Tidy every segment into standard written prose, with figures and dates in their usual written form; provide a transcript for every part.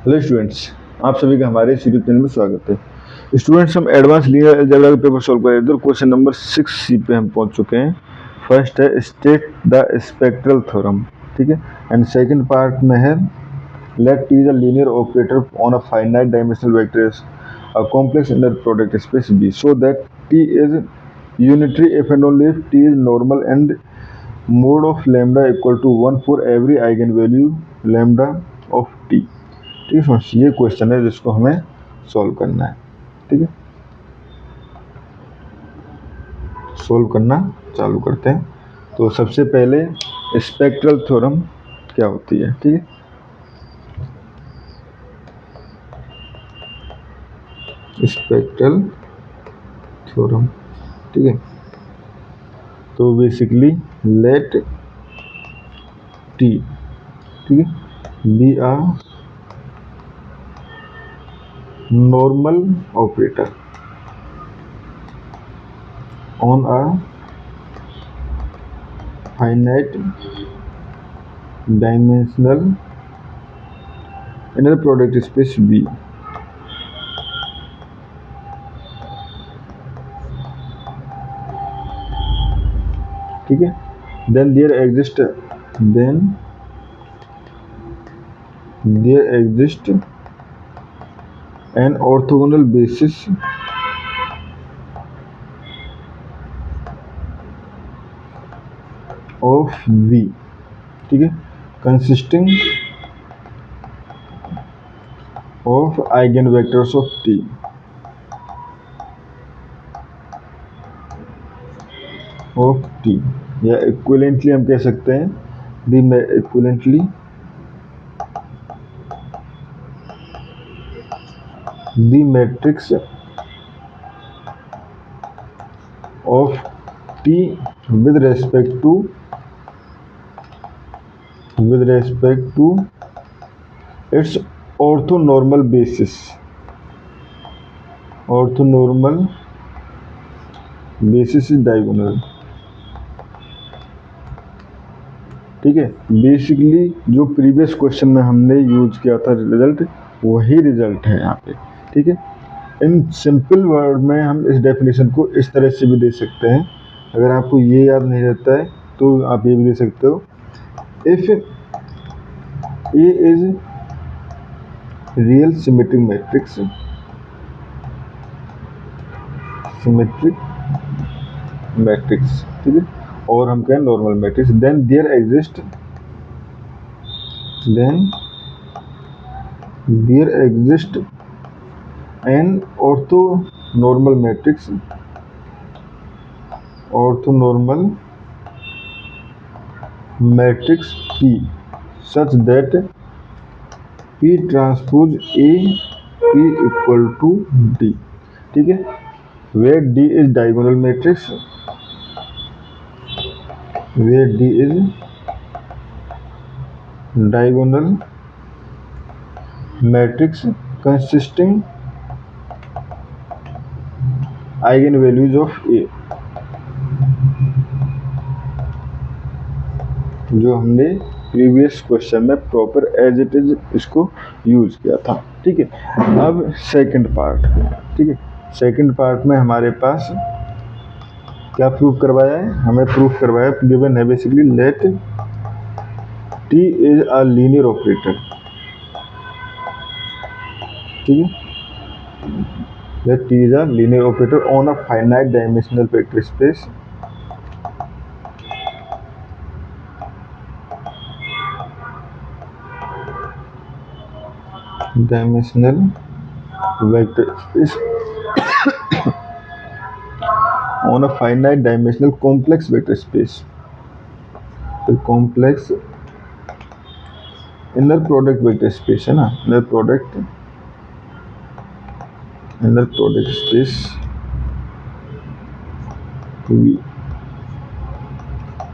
Hello students, आप सभी का हमारे यूट्यूब चैनल में स्वागत है। स्टूडेंट्स, हम एडवांस लीनियर अलजेब्रा का पेपर सॉल्व कर रहे थे और क्वेश्चन नंबर 6C पे हम पहुंच चुके हैं। फर्स्ट है स्टेट द स्पेक्ट्रल थ्योरम, ठीक है। एंड सेकंड पार्ट में है let T is a linear operator on a finite dimensional vector a complex inner product space be so that T is unitary if and only if T is normal and mod of lambda equal to 1 for every eigen value lambda of T. ठीक है friends, ये question है जिसको हमें solve करना है। ठीक है, सॉल्व करना चालू करते हैं। तो सबसे पहले स्पेक्ट्रल थ्योरम क्या होती है। ठीक है, स्पेक्ट्रल थ्योरम, ठीक है। तो बेसिकली लेट टी, ठीक है, be a normal operator on a finite dimensional inner product space B। ठीक है, then there exist an orthogonal basis of V, ठीक है, consisting of eigenvectors of T। या इक्विवेलेंटली हम कह सकते हैं the matrix of T with respect to its orthonormal basis is diagonal। ठीक है, बेसिकली जो प्रीवियस क्वेश्चन में हमने यूज किया था रिजल्ट, वही रिजल्ट है यहाँ पे। ठीक है, इन सिंपल वर्ड में हम इस डेफिनेशन को इस तरह से भी दे सकते हैं। अगर आपको ये याद नहीं रहता है तो आप ये भी दे सकते हो, if A is real symmetric matrix, ठीक है, और हम कहें normal matrix, then there exist an orthonormal matrix P such that P transpose A P equal to D। ठीक है, where D is diagonal matrix, consisting eigenvalues of A, जो हमने previous question में प्रॉपर एज इट इज इसको use किया था। ठीक है, अब सेकंड पार्ट। ठीक है, सेकंड पार्ट में हमारे पास क्या प्रूफ करवाया है, हमें प्रूफ करवाया गिवन है basically let T is a linear operator. ठीक है, let T is a linear operator on a finite dimensional vector space on a finite dimensional complex vector space। तो complex inner product vector space है ना, inner product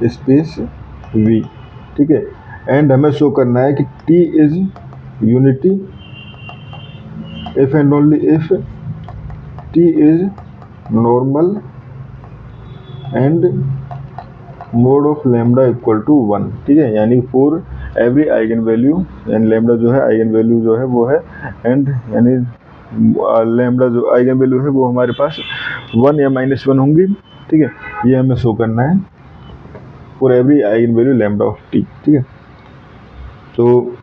space V। ठीक है, and हमें show करना है कि T is unity if and only if T is normal and mod of lambda equal to 1। ठीक है, यानी for every eigen value, and lambda जो है आइगन वैल्यू जो है वो है, एंड यानी लैम्डा जो आइगन वैल्यू है वो हमारे पास 1 या -1 होंगी, ठीक है। ये हमें शो करना है for every eigen value lambda of T, ठीक है। तो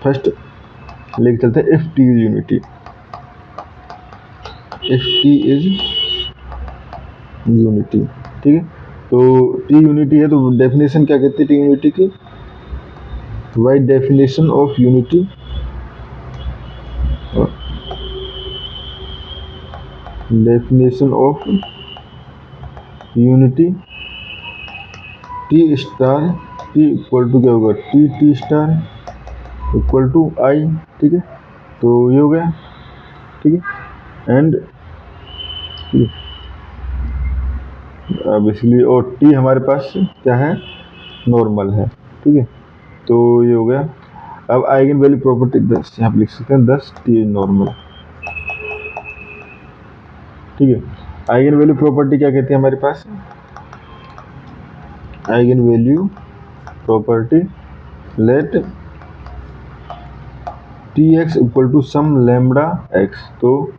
फर्स्ट लेके चलते हैं, if T is unity, if T is unity, ठीक है। तो टी यूनिटी है, तो डेफिनेशन क्या कहती है टी यूनिटी की, right definition of unity, definition of unity, T star, T equal to क्या होगा, T T star equal to I, ठीक है। तो ये हो गया, ठीक है। एंड बेसिकली और टी हमारे पास क्या है, नॉर्मल है, ठीक है। तो ये हो गया। अब आइगन वैल्यू प्रॉपर्टी 10 यहाँ पे लिख सकते हैं, 10 टी इज नॉर्मल, ठीक है। आइगन वैल्यू प्रॉपर्टी क्या कहती है हमारे पास, eigen value property let T X equal to some lambda X. तो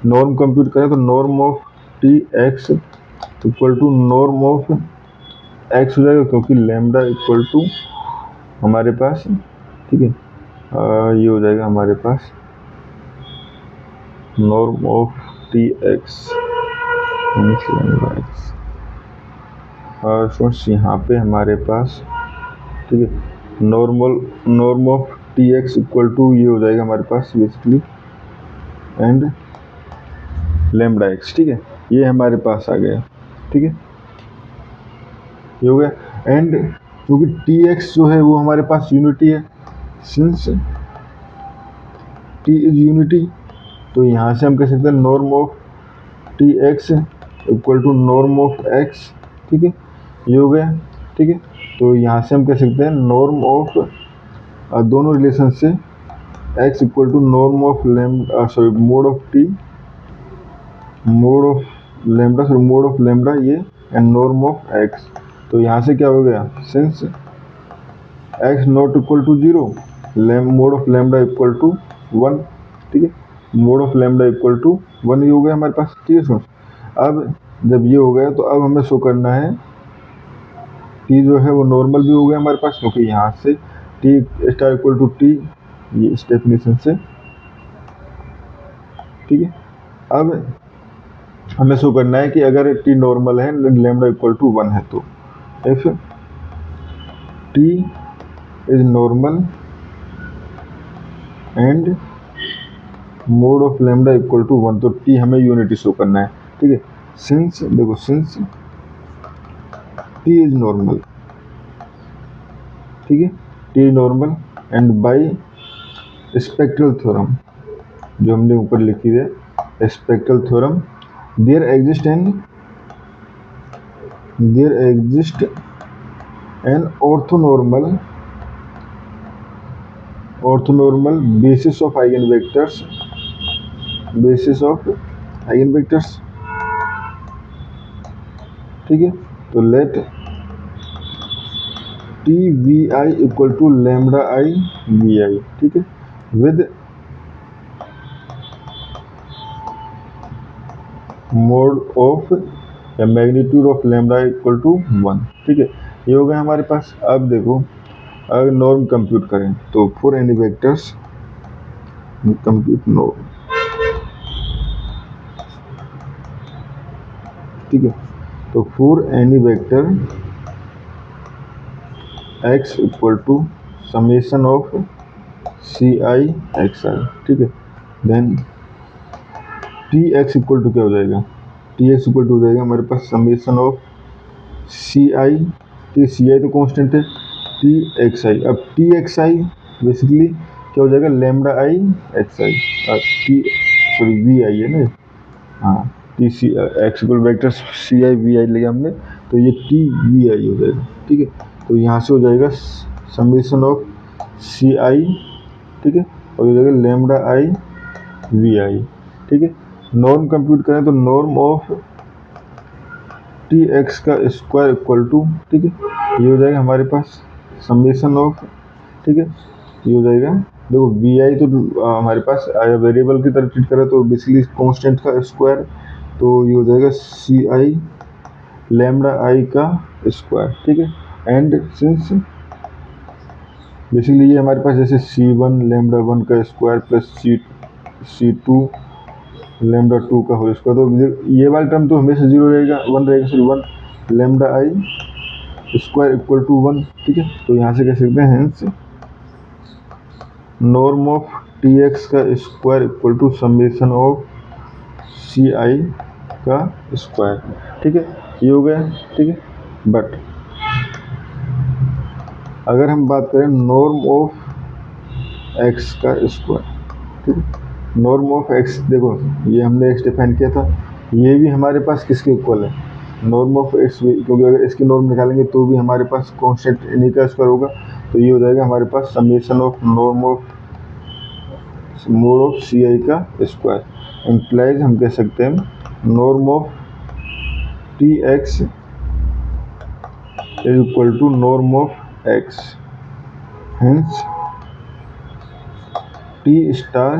नॉर्म कंप्यूट करें तो norm of T X equal to norm of X हो जाएगा, क्योंकि लैम्डा इक्वल टू हमारे पास, ठीक है, ये हो जाएगा हमारे पास norm of T X lambda X. Students यहाँ पे हमारे पास, ठीक है, norm of T X equal to ये हो जाएगा हमारे पास बेसिकली एंड लैम्डा एक्स, ठीक है। ये हमारे पास आ गया, ठीक है, ये हो गया। एंड क्योंकि टी एक्स जो है वो हमारे पास यूनिटी है, सिंस टी इज यूनिटी, तो यहाँ से हम कह सकते हैं norm of T X equal to norm of X, ठीक है, ये हो गया, ठीक है। तो यहाँ से हम कह सकते हैं नॉर्म ऑफ दोनों रिलेशन से x equal to norm of lambda, sorry mod of T, mod of lambda, sorry mod of lambda ये, एंड नॉर्म ऑफ x। तो यहाँ से क्या हो गया, since x not equal to 0, mod of lambda equal to 1, ठीक है, mod of lambda equal to 1 ये हो गया हमारे पास, ठीक है। सुन, अब जब ये हो गया तो अब हमें शो करना है टी जो है वो नॉर्मल भी हो गया हमारे पास, क्योंकि यहाँ से T star equal to T, ये इस डेफिनेशन से, ठीक है। अब हमें शो करना है कि अगर टी नॉर्मल है, लैम्डा इक्वल टू 1 है, तो if T is normal and mod of lambda equal to 1, तो टी हमें यूनिटी शो करना है, ठीक है। सिंस देखो, सिंस टी इज नॉर्मल, ठीक है, T is normal and by spectral theorem, जो हमने ऊपर लिखी है spectral theorem, there exist an orthonormal basis of eigen vectors, ठीक है। तो let T V I equal to lambda I V I, ठीक है, विद मोड ऑफ या magnitude of lambda equal to 1, ठीक है, ये हो गया हमारे पास। अब देखो, अगर नॉर्म कंप्यूट करें तो for any vectors compute norm, ठीक है। तो for any vector x equal to summation of C I X I, ठीक है, then T X equal to क्या हो जाएगा, टी एक्स इक्वल टू हो जाएगा हमारे पास summation of C I, T C I तो कॉन्स्टेंट है, टी एक्स आई। अब टी एक्स आई बेसिकली क्या हो जाएगा, lambda I X I, T sorry V I है ना, हाँ, T C X equal vector C I V I लिया हमने, तो ये टी वी आई हो जाएगा, ठीक है। तो यहाँ से हो जाएगा समेशन ऑफ सी आई, ठीक है, और हो जाएगा लैम्डा आई वी आई, ठीक है। नॉर्म कंप्यूट करें तो नॉर्म ऑफ टी एक्स का स्क्वायर इक्वल टू, ठीक है, ये हो जाएगा हमारे पास समेशन ऑफ ठीक है, ये हो जाएगा। देखो वी आई तो हमारे पास वेरिएबल की तरह ट्रीट करा तो बेसिकली कांस्टेंट का स्क्वायर, तो ये हो जाएगा सी आई लैम्डा आई का स्क्वायर, ठीक है। एंड सिंस बेसिकली ये हमारे पास जैसे सी वन लैम्डा वन का square plus C two lambda two का होल स्क्वायर, तो ये वाला टर्म तो हमेशा जीरो रहेगा, वन रहेगा, sorry one lambda I square equal to one, ठीक है। तो यहाँ से कह सकते हैं hence norm of T X का square equal to summation of C I का स्क्वायर, ठीक है, ये हो गया, ठीक है। बट अगर हम बात करें नॉर्म ऑफ एक्स का स्क्वायर, ठीक है, नॉर्म ऑफ एक्स, देखो ये हमने एक्स डिफाइन किया था, ये भी हमारे पास किसके इक्वल है, नॉर्म ऑफ एक्स, क्योंकि अगर इसकी नॉर्म निकालेंगे तो भी हमारे पास कांस्टेंट इन्हीं का स्क्वायर होगा, तो ये हो जाएगा हमारे पास summation of norm of mod of C I का स्क्वायर इम्प्लाइज हम कह सकते हैं norm of T X is equal to norm of X, hence T star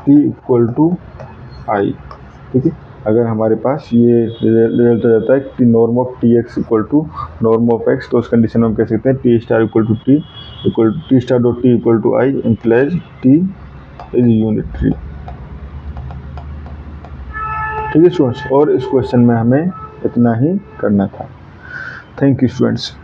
T equal to I, ठीक है। अगर हमारे पास ये रिजल्ट आ जाता है कि norm of T X equal to norm of X, तो उस कंडीशन में हम कह सकते हैं T star equal to T equal T star dot T equal to I implies T is unitary, ठीक है स्टूडेंट्स। और इस क्वेश्चन में हमें इतना ही करना था। Thank you students.